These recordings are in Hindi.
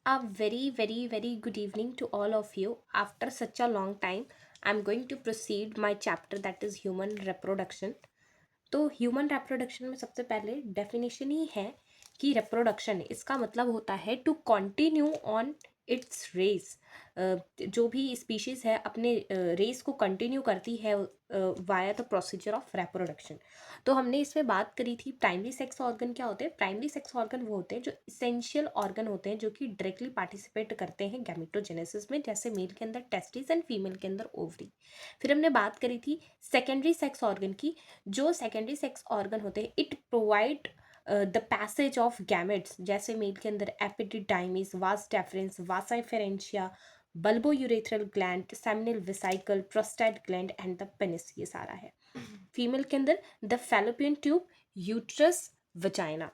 A very, very, very good evening to all of you. After such a long time, I'm going to proceed my chapter that is human reproduction. तो ह्यूमन रिप्रोडक्शन में सबसे पहले डेफिनेशन ही है कि रिप्रोडक्शन इसका मतलब होता है to continue on its race. जो भी स्पीशीज़ है अपने रेस को कंटिन्यू करती है via the procedure of reproduction. तो हमने इसमें बात करी थी प्राइमरी सेक्स ऑर्गन क्या होते हैं। प्राइमरी सेक्स ऑर्गन वो होते हैं जो इसेंशियल ऑर्गन होते हैं जो कि डायरेक्टली पार्टिसिपेट करते हैं गैमेटोजेनेसिस में, जैसे मेल के अंदर टेस्टिस एंड फीमेल के अंदर ओवरी। फिर हमने बात करी थी सेकेंडरी सेक्स ऑर्गन की। जो सेकेंडरी सेक्स ऑर्गन होते हैं it provide the passage of gametes, जैसे मेल के अंदर epididymis, vas deferens, vasa efferentia, bulbourethral gland, seminal vesicle, prostate gland and the penis, ये सारा है। फीमेल के अंदर the fallopian tube, uterus, vagina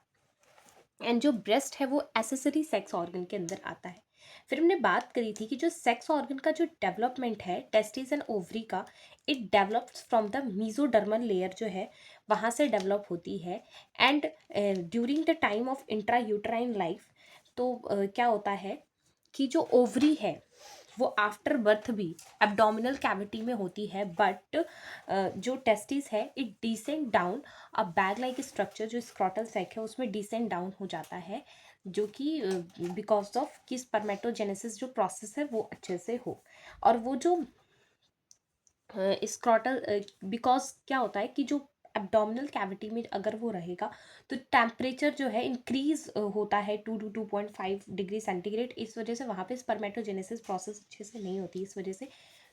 and जो ब्रेस्ट है वो एसेसरी सेक्स ऑर्गन के अंदर आता है। फिर हमने बात करी थी कि जो सेक्स ऑर्गन का जो डेवलपमेंट है टेस्टिस एंड ओवरी का, it develops from the mesodermal layer जो है वहाँ से डेवलप होती है। And during the time of intra uterine life, तो क्या होता है कि जो ओवरी है वो आफ्टर बर्थ भी एब्डोमिनल कैविटी में होती है, बट जो टेस्टिस है it descend down a bag like structure, जो स्क्रॉटल सैक है उसमें डिसेंड डाउन हो जाता है, जो कि बिकॉज ऑफ कि स्पर्मेटोजेनेसिस जो प्रोसेस है वो अच्छे से हो। और वो जो स्क्रॉटल, बिकॉज क्या होता है कि जो एब्डोमिनल कैविटी में अगर वो रहेगा तो टेम्परेचर जो है इंक्रीज होता है 2 to 2.5 डिग्री सेंटीग्रेड। इस वजह से वहाँ पे स्पर्मेटोजेनेसिस प्रोसेस अच्छे से नहीं होती। इस वजह से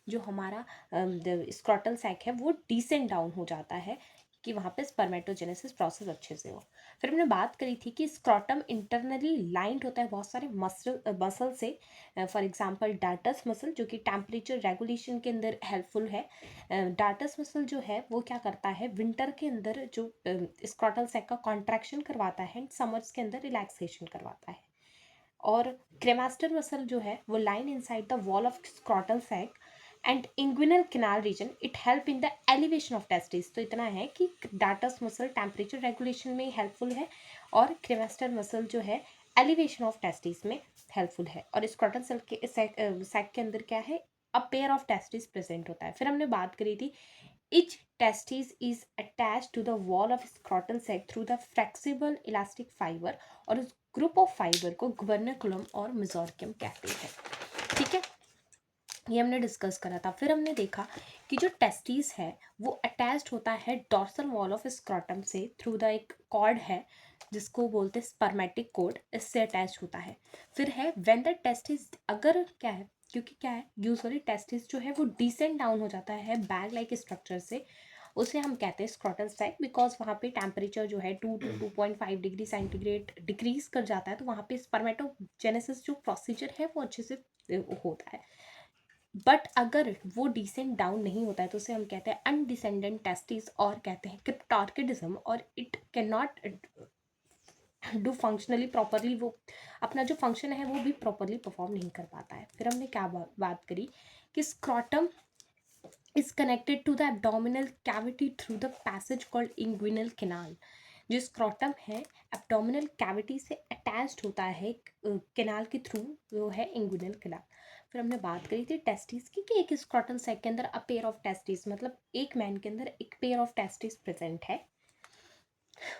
जो हमारा स्क्रॉटल सैक है वो डिसेंड डाउन हो जाता है कि वहाँ पे स्पर्मेटोजेनेसिस प्रोसेस अच्छे से हो। फिर हमने बात करी थी कि स्क्रॉटम इंटरनली लाइंड होता है बहुत सारे मसल से। फॉर एग्जांपल डार्टस मसल जो कि टेम्परेचर रेगुलेशन के अंदर हेल्पफुल है। डार्टस मसल जो है वो क्या करता है, विंटर के अंदर जो स्क्रॉटल सैक का कॉन्ट्रैक्शन करवाता है, समर्स के अंदर रिलैक्सेशन करवाता है। और क्रेमास्टर मसल जो है वो line inside the wall of scrotal sac and inguinal canal region, it help in the elevation of testis. तो इतना है कि डार्टस मसल टेम्परेचर रेगुलेशन में हेल्पफुल है और क्रेमास्टर मसल जो है एलिवेशन ऑफ टेस्टिस में हेल्पफुल है। और स्क्रॉटल सेल के सैक के अंदर क्या है, अ पेयर ऑफ टेस्टिस प्रेजेंट होता है। फिर हमने बात करी थी each testis is attached to the wall of scrotal sac through the flexible elastic fiber, और उस ग्रुप ऑफ फाइबर को गुबर्नाकुलम और मेसोर्कियम कहते हैं। ठीक है, ये हमने डिस्कस करा था। फिर हमने देखा कि जो टेस्टिस है वो अटैच्ड होता है डॉर्सल वॉल ऑफ स्क्रॉटम से थ्रू द एक कॉर्ड है जिसको बोलते हैं स्पर्मेटिक कॉर्ड, इससे अटैच होता है। फिर है व्हेन द टेस्टिस, अगर क्या है, क्योंकि क्या है यूजुअली टेस्टिस जो है वो डिसेंड डाउन हो जाता है बैग लाइक स्ट्रक्चर से, उसे हम कहते हैं स्क्रॉटल सैक, बिकॉज वहाँ पे टेम्परेचर जो है 2 to 2.5 डिग्री सेंटीग्रेड डिक्रीज कर जाता है, तो वहाँ पे स्पर्मेटोजेनेसिस जो प्रोसीजर है वो अच्छे से होता है। बट अगर वो डिसेंड डाउन नहीं होता है तो उसे हम कहते हैं अनडिसेंडेंट टेस्टिस और कहते हैं क्रिप्टार्किडिज्म, और it can not do functionally properly, वो अपना जो फंक्शन है वो भी प्रॉपरली परफॉर्म नहीं कर पाता है। फिर हमने क्या बात करी कि scrotum is connected to the abdominal cavity through the passage called inguinal canal। जो स्क्रॉटम है एब्डोमिनल कैविटी से अटैच्ड होता है कैनाल के थ्रू, वो है इंगुइनल कैनाल। फिर हमने बात करी थी टेस्टिस की कि एक स्क्रॉटल सैक के अंदर अ पेयर ऑफ टेस्टिस, मतलब एक मैन के अंदर एक पेयर ऑफ टेस्टिस प्रेजेंट है।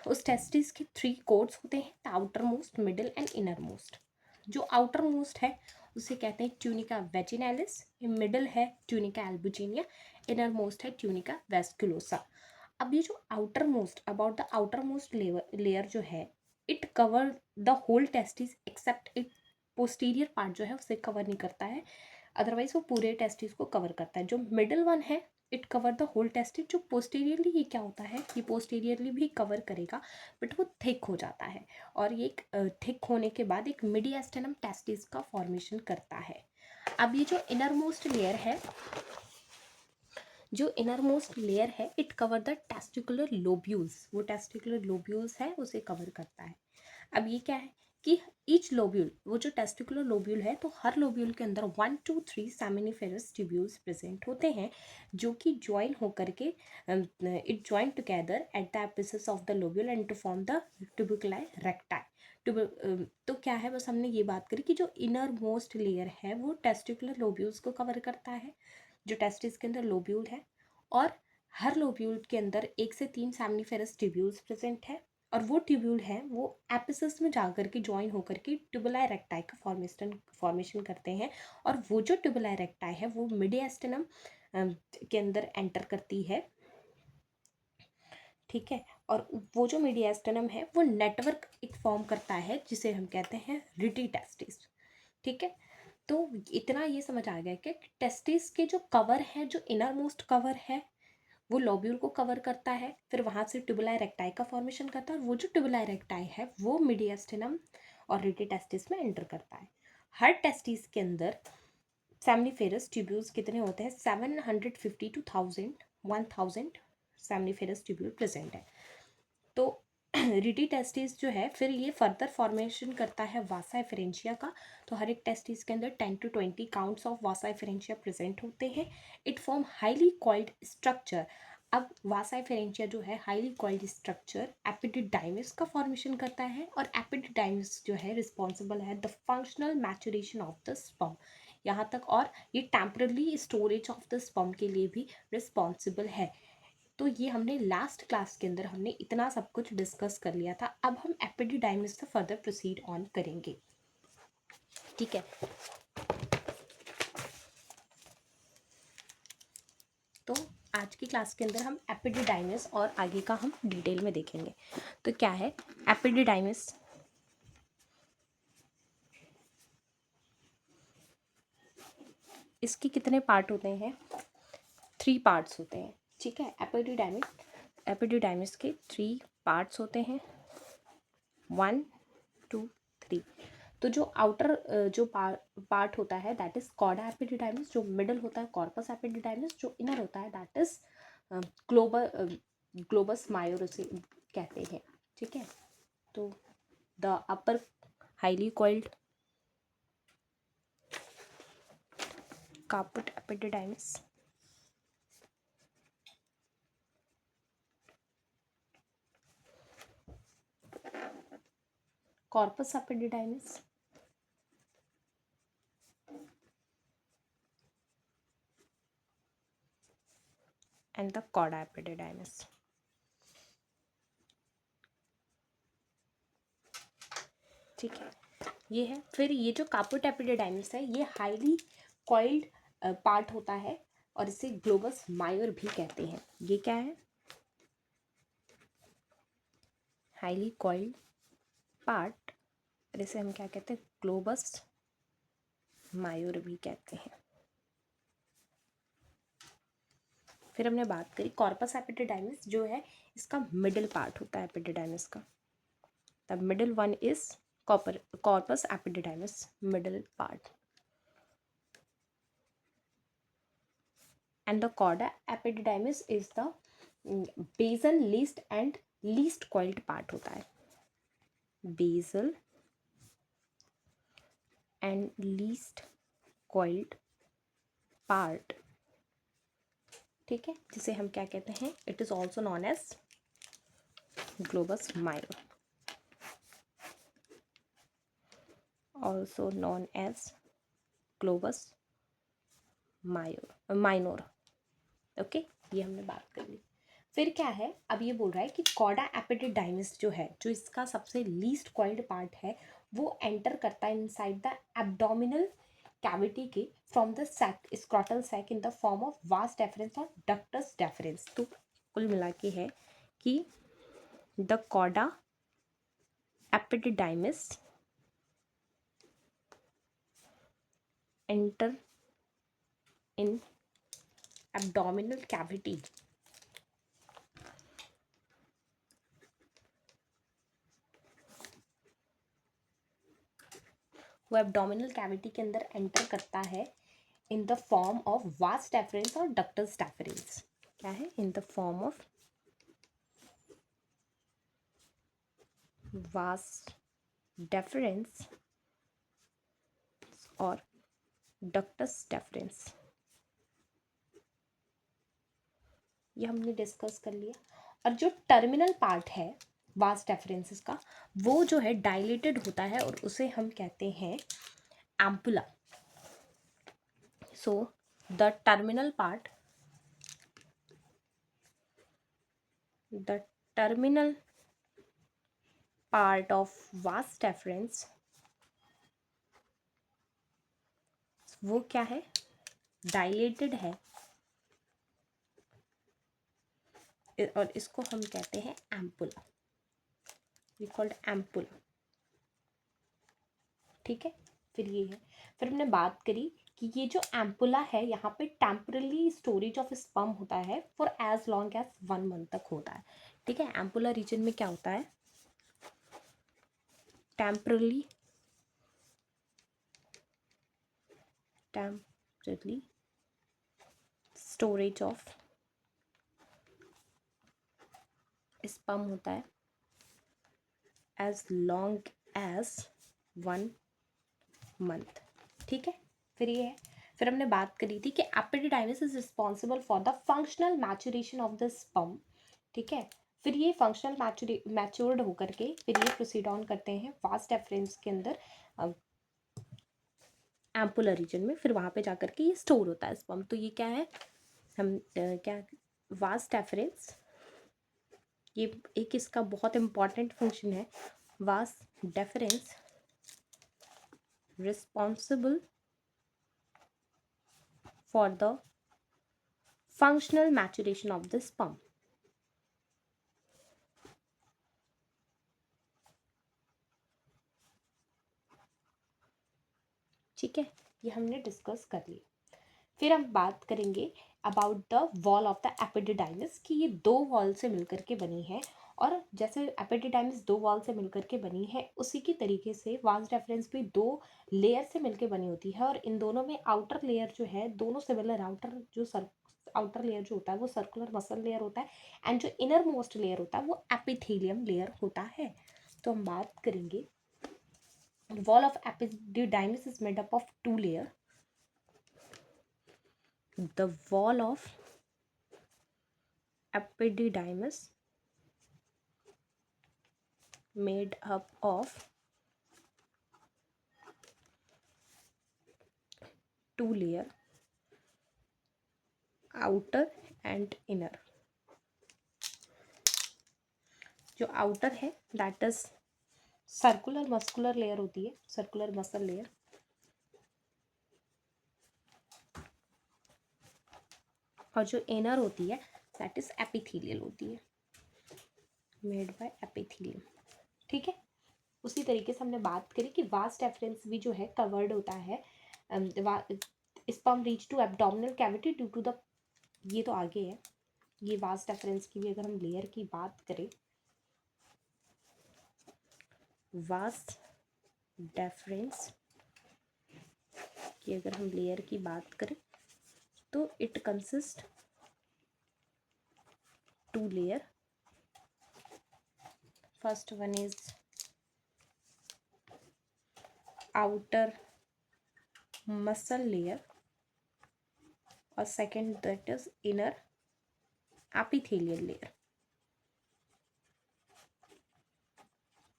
उस टेस्टिस के 3 कोड्स होते हैं, the outermost, middle and innermost. जो आउटर मोस्ट है उसे कहते हैं ट्यूनिका वेजिनालिस, मिडिल है ट्यूनिका एल्बुजिनिया, इनर मोस्ट है ट्यूनिका वेस्कुलोसा। अब ये जो outermost, about the outermost layer जो है, it cover the whole testis except it, posterior part जो है उसे कवर नहीं करता है, अदरवाइज वो पूरे टेस्टिस को कवर करता है। जो मिडिल वन है it cover the whole testis, जो पोस्टीरियरली, ये क्या होता है, ये पोस्टीरियरली भी कवर करेगा बट वो थिक हो जाता है, और ये थिक होने के बाद एक मीडियास्टेनम टेस्टिस का फॉर्मेशन करता है। अब ये जो इनर मोस्ट लेयर है, जो इनर मोस्ट लेयर है it cover the testicular lobules, वो टेस्टिकुलर लोब्यूल्स है उसे कवर करता है। अब ये क्या है कि ईच लोब्यूल, वो जो टेस्टिकुलर लोब्यूल है तो हर लोब्यूल के अंदर 1 to 3 सेमिनिफेरस ट्यूब्यूल्स प्रेजेंट होते हैं, जो कि ज्वाइन होकर के it join together at the apices of the lobule and to form the tubuli recti. तो क्या है, बस हमने ये बात करी कि जो इनर मोस्ट लेयर है वो टेस्टिकुलर लोब्यूल्स को कवर करता है, जो टेस्टिस के अंदर लोब्यूल है, और हर लोब्यूल के अंदर 1 से 3 सेमनीफेरस ट्यूब्यूल्स प्रेजेंट है, और वो ट्यूब्यूल है वो एपिसिस में जाकर के ज्वाइन होकर के ट्यूबुलाई रेक्टाई का फॉर्मेशन करते हैं, और वो जो ट्यूबुलाई रेक्टाई है वो मीडियास्टिनम के अंदर एंटर करती है, ठीक है। और वो जो मीडियास्टिनम है वो नेटवर्क एक फॉर्म करता है जिसे हम कहते हैं रिटी टेस्टिस, ठीक है। तो इतना ये समझ आ गया कि टेस्टिस के जो कवर है, जो इनर मोस्ट कवर है वो लोब्यूल को कवर करता है, फिर वहाँ से ट्यूबुलाई रेक्टाई का फॉर्मेशन करता है, और वो जो ट्यूबुलाई रेक्टाई है वो मीडियास्टिनम और रिटी टेस्टिस में एंटर करता है। हर टेस्टिस के अंदर सेमनीफेरस ट्यूब्यूल्स कितने होते हैं, 750 to 1000 सेमनीफेरस ट्यूब्यूल प्रेजेंट है। तो रिटी टेस्टिस जो है फिर ये फर्दर फॉर्मेशन करता है वासा एफरेंशिया का, तो हर एक टेस्टिस के अंदर 10 to 20 counts of Vasa efferentia present होते हैं। It form highly coiled structure. अब वासा एफरेंशिया जो है हाईली कॉइल्ड स्ट्रक्चर एपिडिडाइमिस का फॉर्मेशन करता है, और एपिडिडाइमिस जो है रिस्पॉन्सिबल है the functional maturation of the sperm, यहाँ तक, और ये temporary storage of the sperm के लिए भी रिस्पॉन्सिबल है। तो ये हमने लास्ट क्लास के अंदर हमने इतना सब कुछ डिस्कस कर लिया था। अब हम एपिडिडाइमिस से फर्दर प्रोसीड ऑन करेंगे, ठीक है। तो आज की क्लास के अंदर हम एपिडिडाइमिस और आगे का हम डिटेल में देखेंगे। तो क्या है एपिडिडाइमिस, इसके कितने पार्ट होते हैं, 3 पार्ट्स होते हैं, ठीक है। एपिडिडाइमिस के 3 पार्ट्स होते हैं, 1 2 3। तो जो आउटर जो पार्ट होता है दैट इज कॉर्डा एपिडिडाइमिस, जो मिडल होता है कॉर्पस एपिडिडाइमिस, जो इनर होता है दैट इज ग्लोबस मायोर उसे कहते हैं, ठीक है। तो the upper highly coiled caput epididymis, corpus epididymis, and the cauda epididymis। ठीक है, ये है। फिर ये जो कापुट एपिडिडाइमिस है ये हाईली कॉइल्ड पार्ट होता है, और इसे ग्लोबस मायोर भी कहते हैं। ये क्या है, हाईली कॉइल्ड पार्ट, और इसे हम क्या कहते हैं, ग्लोबस मायोर भी कहते हैं। फिर हमने बात करी कॉर्पस एपिडिडाइमिस, जो है इसका मिडिल पार्ट होता है एपिडिडाइमिस का। The middle one is corpus epididymis, middle part, and the cauda epididymis is the basal least coiled part होता है, basal and least coiled part, ठीक है, जिसे हम क्या कहते हैं, it is also known as globus major, also known as globus minor, okay. ये हमने बात कर ली। फिर क्या है, अब ये बोल रहा है कि कॉडा एपिडिडाइमिस जो है, जो इसका सबसे लीस्ट कॉइल्ड पार्ट है, वो एंटर करता है इनसाइड द एब्डोमिनल कैविटी के from the sac, scrotal sac, in the form of vas deferens और डक्टस डेफरेंस। तो कुल मिला के है कि the cauda epididymis enter in abdominal cavity वो एब्डोमिनल कैविटी के अंदर एंटर करता है in the form of vas deferens और डक्टस डेफरेंस। क्या है, in the form of vas deferens और डक्टस डेफरेंस। ये हमने डिस्कस कर लिया। और जो टर्मिनल पार्ट है वास डेफरेंस का, वो जो है डायलेटेड होता है और उसे हम कहते हैं ampulla. So the terminal part, the terminal part of vas deference, वो क्या है, डायलेटेड है और इसको हम कहते हैं एम्पुला, वी कॉल्ड एम्पुला. ठीक है. फिर ये है, फिर हमने बात करी कि ये जो एम्पुला है यहाँ पे टेम्परली स्टोरेज ऑफ स्पर्म होता है for as long as 1 month तक होता है. ठीक है. एम्पुला रीजन में क्या होता है, टेम्परली स्टोरेज ऑफ स्पर्म होता है एज लॉन्ग एज 1 मंथ. ठीक है. फिर ये है, फिर हमने बात करी थी कि epididymis is responsible for the functional maturation of the sperm. ठीक है. फिर ये फंक्शनल मैच्योर्ड होकर के फिर ये प्रोसीड ऑन करते हैं वास डेफरेंस के अंदर एम्पुलर रीजन में, फिर वहाँ पे जाकर के ये स्टोर होता है स्पर्म. तो ये क्या है, हम क्या, वास डेफरेंस, ये एक इसका बहुत इम्पॉर्टेंट फंक्शन है. Vas deferens responsible for the functional maturation of the sperm. ठीक है. ये हमने डिस्कस कर लिया. फिर हम बात करेंगे about the wall of the epididymis कि ये 2 वॉल से मिलकर के बनी है, और जैसे एपिडिडाइमिस 2 वॉल से मिलकर के बनी है उसी की तरीके से वास डेफरेंस भी 2 लेयर से मिलकर बनी होती है, और इन दोनों में आउटर लेयर जो है दोनों सिमिलर, आउटर लेयर जो होता है वो सर्कुलर मसल लेयर होता है, एंड जो इनर मोस्ट लेयर होता है वो एपिथेलियम लेयर होता है. तो हम बात करेंगे, wall of epididymis is made up of 2 layers. The wall of epididymis made up of 2 layers, outer and inner. जो outer है that is circular muscular layer होती है, सर्कुलर मसल लेयर, और जो इनर होती है दैट इज एपिथेलियल होती है, मेड बाय एपिथेलियम. ठीक है. उसी तरीके से हमने बात करी कि वास डेफरेंस भी जो है कवर्ड होता है, sperm reach to abdominal cavity due to the, ये तो आगे है, ये वास डेफरेंस की भी अगर हम लेयर की बात करें, वास डेफरेंस की अगर हम लेयर की बात करें तो it consist 2 layer. First one is outer muscle layer और second that is inner epithelial layer.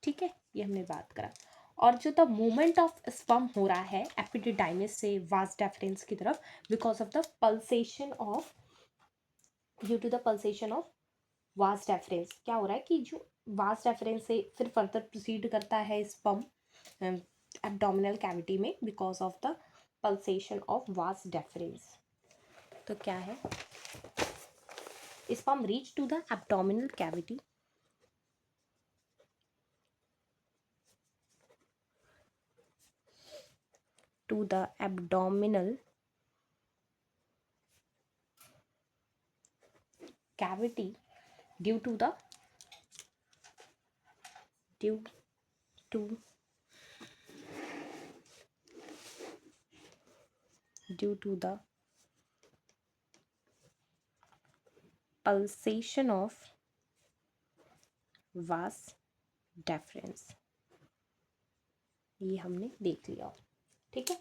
ठीक है. ये हमने बात करा. और जो द मूवमेंट ऑफ स्पर्म हो रहा है एपिडिडाइमिस से वास डेफरेंस की तरफ because of the pulsation of, due to the pulsation of vas deferens, क्या हो रहा है कि जो वास डेफरेंस से फिर फर्दर प्रोसीड करता है स्पर्म एब्डोमिनल कैविटी में because of the pulsation of vas deferens. तो क्या है, sperm reach to the abdominal cavity to the abdominal cavity due to the pulsation of vas deferens. ये हमने देख लिया. ठीक है.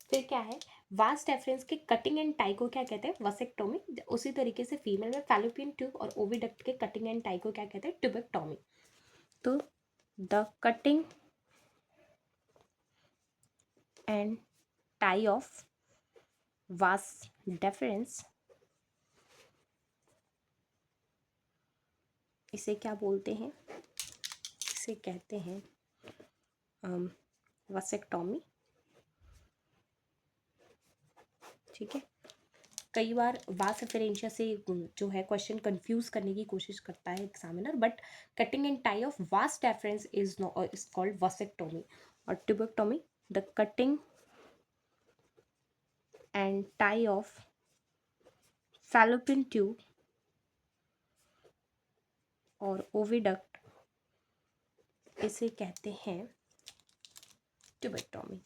फिर क्या है, वास डेफरेंस के कटिंग एंड टाई को क्या कहते हैं, वसेक्टोमी. उसी तरीके से फीमेल में फैलोपियन ट्यूब और ओविडक्ट के कटिंग एंड टाई को क्या कहते हैं, ट्यूबेक्टोमी. तो the cutting and tie of vas deference, इसे क्या बोलते हैं? इसे कहते हैं वसेक्टॉमी। ठीक है, कई बार वास रेफरेंशिया से जो है क्वेश्चन कंफ्यूज करने की कोशिश करता है examiner, but cutting and tie of vas deferens is called vasectomy. और tubectomy, the cutting and tie of fallopian tube और ओविडक्ट, इसे कहते हैं ट्यूबेक्टॉमी।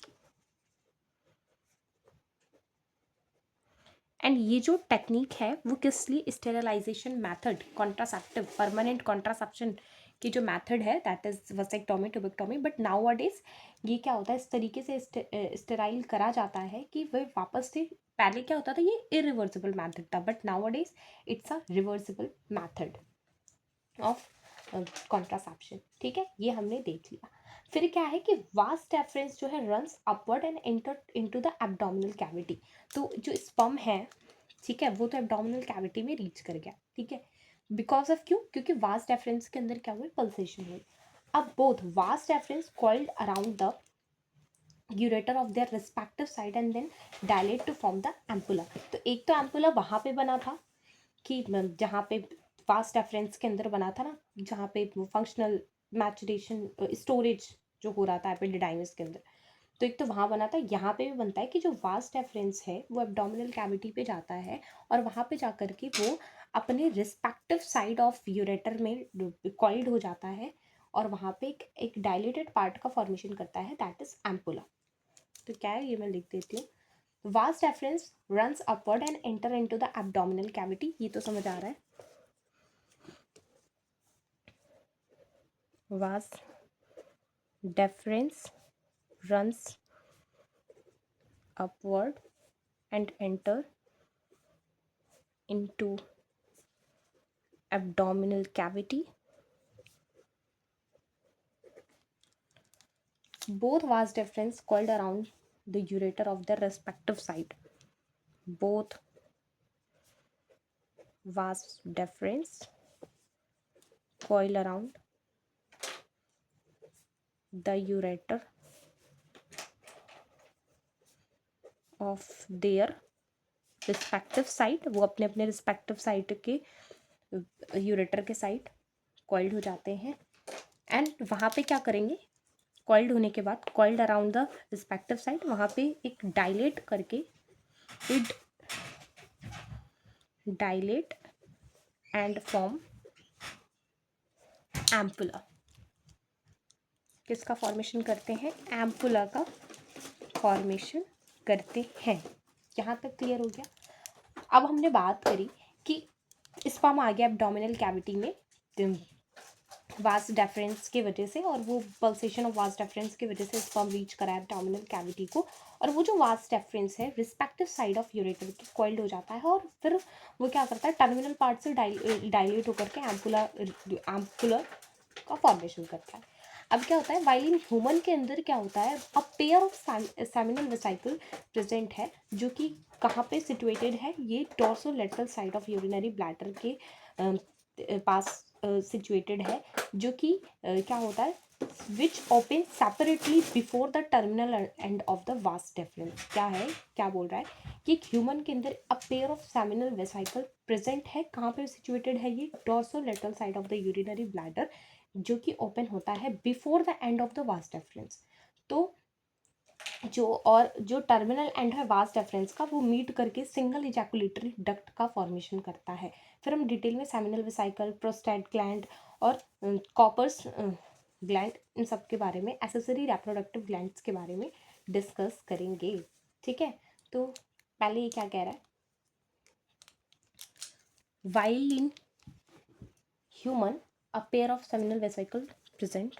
एंड ये जो टेक्निक है वो किस लिए? Sterilisation method, contraceptive, permanent contraception की जो मेथड है that is vasectomy, tubectomy. But nowadays ये क्या होता है, इस तरीके से स्टेराइल करा जाता है कि वह वापस से, पहले क्या होता था ये इरिवर्सिबल मेथड था, बट नाउ अडेज it's a reversible method of contraception. ठीक है, ये हमने देख लिया। फिर क्या है कि वास डेफरेंस जो है runs upward and enter into the abdominal cavity. तो जो स्पर्म है, ठीक है, वो तो एब्डोमिनल कैविटी में रीच कर गया। ठीक है, बिकॉज ऑफ क्यों? क्योंकि वास डेफरेंस के अंदर क्या हुई? पल्सेशन हुई। अब both vas deferens coiled around the ureter of their respective side and then dilate to form the ampulla. तो एक तो एम्पुला वहां पे बना था कि जहाँ पे वास डेफरेंस के अंदर बना था ना, जहाँ पे फंक्शनल मैचुरेशन स्टोरेज जो हो रहा था एपिडिडाइमिस के अंदर, तो एक तो वहाँ बना था। यहाँ पे भी बनता है कि जो वास डेफरेंस है वो एब्डोमिनल कैविटी पे जाता है और वहाँ पे जाकर के वो अपने रिस्पेक्टिव साइड ऑफ यूरेटर में कॉइल्ड हो जाता है और वहाँ पे एक डायलेटेड पार्ट का फॉर्मेशन करता है, दैट इज एम्पुला। तो क्या है ये मैं लिख देती हूँ। Vas deferens runs upward and enter into the abdominal cavity, ये तो समझ आ रहा है। Vas deferens runs upward and enter into abdominal cavity. Both vas deferens coiled around the ureter of their respective side. Both vas deferens coil around the ureter of their respective side, वो अपने अपने रिस्पेक्टिव साइड के यूरेटर के साइड कॉइल्ड हो जाते हैं। एंड वहाँ पे क्या करेंगे? कॉइल्ड होने के बाद coiled around the respective side, वहाँ पे एक डायलेट करके it dilate and form ampulla. किसका फॉर्मेशन करते हैं? एम्पुला का फॉर्मेशन करते हैं। यहाँ तक क्लियर हो गया। अब हमने बात करी कि स्पर्म आ गया एब्डोमिनल कैविटी में वास डेफरेंस की वजह से, और वो पल्सेशन ऑफ वास डेफरेंस की वजह से स्पर्म रीच करा एब्डोमिनल कैविटी को, और वो जो वास डेफरेंस है रिस्पेक्टिव साइड ऑफ यूरेटर के कॉइल्ड हो जाता है और फिर वो क्या करता है? टर्मिनल पार्ट से डायलेट होकर के एम्पुलर का फॉर्मेशन करता है। अब क्या होता है? वाइल इन ह्यूमन के अंदर क्या होता है? अ pair of seminal vesicle present है, जो कि कहाँ पे सिचुएटेड है? ये dorsolateral side of urinary bladder के पास सिचुएटेड है, जो कि क्या होता है? Which open separately before the terminal and of the vas deferens. क्या है? क्या बोल रहा है कि ह्यूमन के अंदर a pair of seminal vesicle present है। कहाँ पे सिचुएटेड है ये? Dorsolateral side of the urinary bladder, जो कि ओपन होता है before the end of the vas deferens. तो जो टर्मिनल एंड है वास डेफरेंस का, वो मीट करके सिंगल इजैकुलेटरी डक्ट का फॉर्मेशन करता है। फिर हम डिटेल में सेमिनल वेसिकल, प्रोस्टेट ग्लैंड और कॉपर्स ग्लैंड, इन सब के बारे में, एसेसरी रिप्रोडक्टिव ग्लैंड्स के बारे में डिस्कस करेंगे। ठीक है, तो पहले ये क्या कह रहा है? While in human a pair of seminal vesicle present,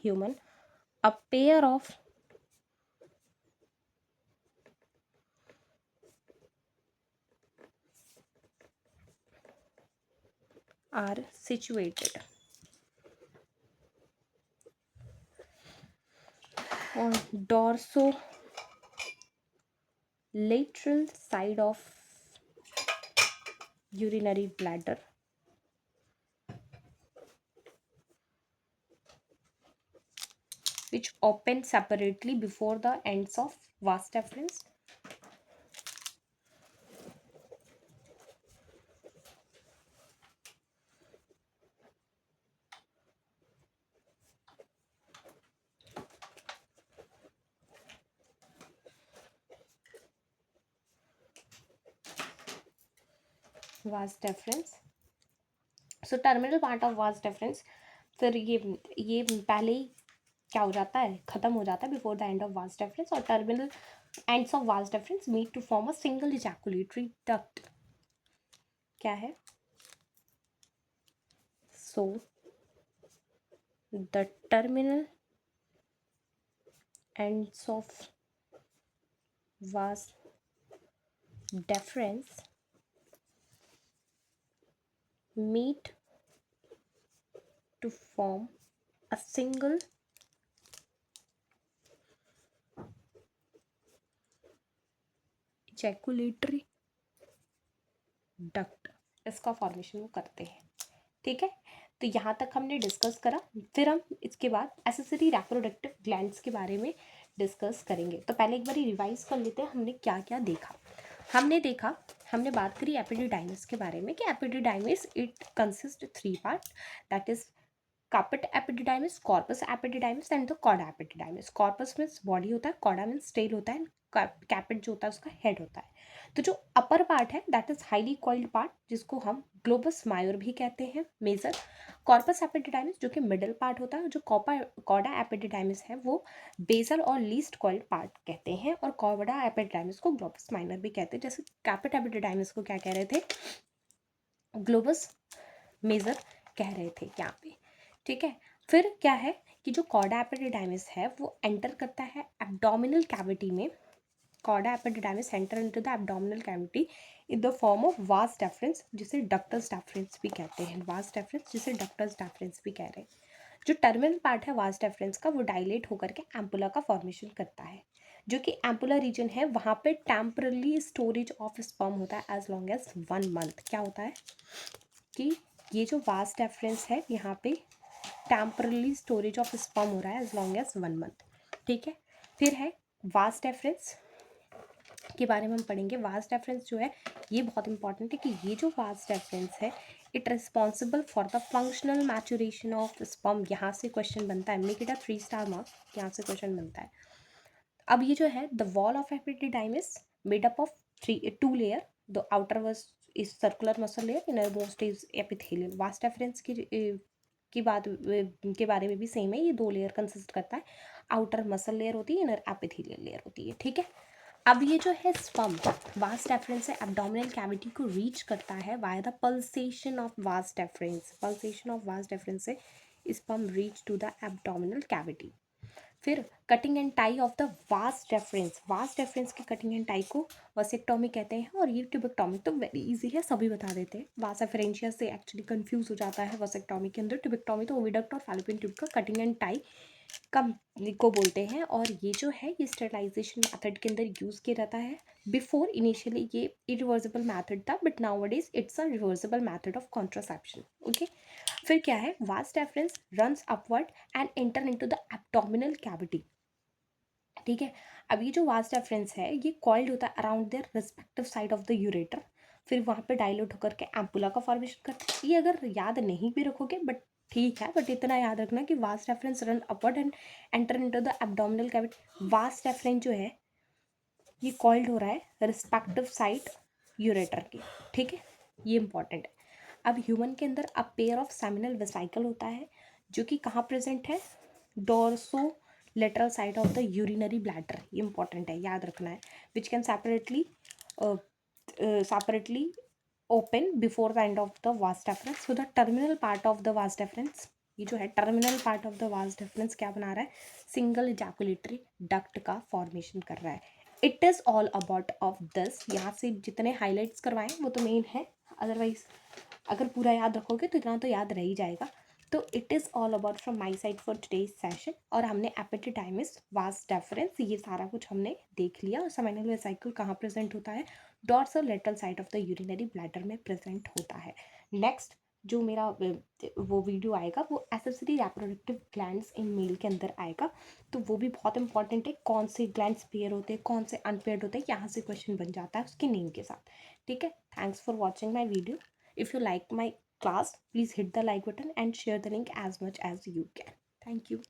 human, a pair of are situated on dorsolateral side of urinary bladder, which open separately before the ends of vas deferens. vas deferens. So terminal part of vas difference, फिर ये पहले ही क्या हो जाता है, खत्म हो जाता है before the end of vas deferens, और terminal ends of vas deferens meet to form a single ejaculatory duct. क्या है? So the terminal ends of vas deferens meet to form a single ejaculatory duct. इसका फॉर्मेशन वो करते हैं. ठीक है, तो यहाँ तक हमने डिस्कस करा. फिर हम इसके बाद एसेसरी रिप्रोडक्टिव ग्लैंड्स के बारे में डिस्कस करेंगे. तो पहले एक बार रिवाइज कर लेते हैं हमने क्या क्या देखा. हमने बात करी एपिडिडाइमिस के बारे में कि epididymis it consist 3 part, that is carpet epididymis, corpus epididymis and the chorda epididymis. Corpus means body होता है, कॉर्डा मीन्स टेल होता है, कैपेट जो होता है उसका हेड होता है. तो जो अपर पार्ट है that is highly coiled part, जिसको हम ग्लोबस मायोर भी कहते हैं, मेजर. कॉर्पस एपिडिडाइमिस जो कि मिडल पार्ट होता है. जो कॉर्डा एपिडिडाइमिस है वो बेसल और लीस्ट कॉइल्ड पार्ट कहते हैं, और कॉर्डा एपिडिडाइमिस को ग्लोबस माइनर भी कहते हैं. जैसे कैपेट एपिडिडाइमिस को क्या कह रहे थे, ग्लोबस मेजर कह रहे थे यहाँ पे. ठीक है, फिर क्या है कि जो कॉर्डा एपिडिडाइमिस है वो एंटर करता है एब्डोमिनल कैविटी में. Chorda epididymis enter into the abdominal cavity in the form of vas deference, जिसे डक्टस डेफरेंस भी कहते हैं. वास डेफरेंस जिसे डक्टस डेफरेंस भी कह रहे हैं. जो टर्मिनल पार्ट है वास डेफरेंस का वो डायलेट होकर के एम्पुला का फॉर्मेशन करता है. जो कि एम्पुला रीजन है वहाँ पे टेम्परली स्टोरेज ऑफ स्पर्म होता है एज लॉन्ग एज 1 मंथ. क्या होता है कि ये जो वास डेफरेंस है यहाँ पे टेम्परली स्टोरेज ऑफ स्पर्म हो रहा है एज लॉन्ग एज 1 मंथ. ठीक है, फिर है वास डेफरेंस के बारे में हम पढ़ेंगे. वास डेफरेंस जो है ये बहुत इंपॉर्टेंट है कि ये जो वास डेफरेंस है it responsible for the functional maturation of sperm. यहाँ से क्वेश्चन बनता है, make it a 3 star mark, यहाँ से क्वेश्चन बनता है. अब ये जो है the wall of epididymis made up of 2 layer. The outer was is circular muscle layer, inner most is epithelial. वास डेफरेंस की बात के बारे में भी सेम है, ये 2 लेयर कंसिस्ट करता है. आउटर मसल लेयर होती है, इनर एपिथेलियल लेयर होती है. ठीक है, अब ये जो है स्पर्म वास डेफरेंस है एब्डोमिनल कैविटी को रीच करता है via the pulsation of vas deferens. Pulsation of vas deferens से sperm reach to the abdominal cavity. फिर cutting and tie of the vas deferens. Vas deferens की कटिंग एंड टाई को वसेक्टोमी कहते हैं, और ये ट्यूबेक्टोमी तो वेरी इजी है, सभी बता देते हैं. वास एफरेंशिया से एक्चुअली कंफ्यूज हो जाता है वसेक्टोमी के अंदर. ट्यूबेक्टोमी तो ओविडक्ट और फैलोपियन ट्यूब का कटिंग एंड टाई कम को बोलते हैं, और ये जो है ये स्टेरिलाइजेशन मेथड के अंदर यूज़ किया जाता है. बिफोर इनिशियली ये इरिवर्सिबल मेथड था, but nowadays it's a reversible method of contraception. Okay, फिर क्या है vas deferens runs upward and enter into the abdominal cavity. ठीक है, अब ये जो वास डेफरेंस है ये कॉइल्ड होता है around there respective side of the ureter. फिर वहाँ पे डायलेट होकर के एम्पुला का फॉर्मेशन करता है. ये अगर याद नहीं भी रखोगे बट ठीक है, बट इतना याद रखना कि vas deferens run upward and enter into the abdominal cavity. Vas deferens जो है ये कॉइल्ड हो रहा है रिस्पेक्टिव साइड यूरेटर की. ठीक है, ये इंपॉर्टेंट है. अब ह्यूमन के अंदर a pair of seminal vesicle होता है जो कि कहाँ प्रेजेंट है, dorso lateral side of the urinary bladder. ये इंपॉर्टेंट है, याद रखना है. Which can separately open before the end of the vas deference. So the terminal part of the vas deference, ये जो है terminal part of the vas deferens क्या बना रहा है, सिंगल इजैकुलेटरी डक्ट का फॉर्मेशन कर रहा है. It is all about of this. यहाँ से जितने हाईलाइट्स करवाएं वो तो मेन है, अदरवाइज अगर पूरा याद रखोगे तो इतना तो याद रह ही जाएगा। तो it is all about from my side for today's session. और हमने एपिडिडाइमिस, वास डेफरेंस, ये सारा कुछ हमने देख लिया। और सेमिनल वेसिकल कहाँ प्रेजेंट होता है? Dorsal lateral side of the urinary bladder में प्रेजेंट होता है। नेक्स्ट जो मेरा वो वीडियो आएगा वो accessory reproductive glands in male के अंदर आएगा। तो वो भी बहुत इंपॉर्टेंट है, कौन से ग्लैंड्स पेयर होते हैं, कौन से अनपेयर्ड होते हैं, यहाँ से क्वेश्चन बन जाता है उसके नेम के साथ। ठीक है, thanks for watching my video. If you like my class, please hit the like button and share the link as much as you can. Thank you.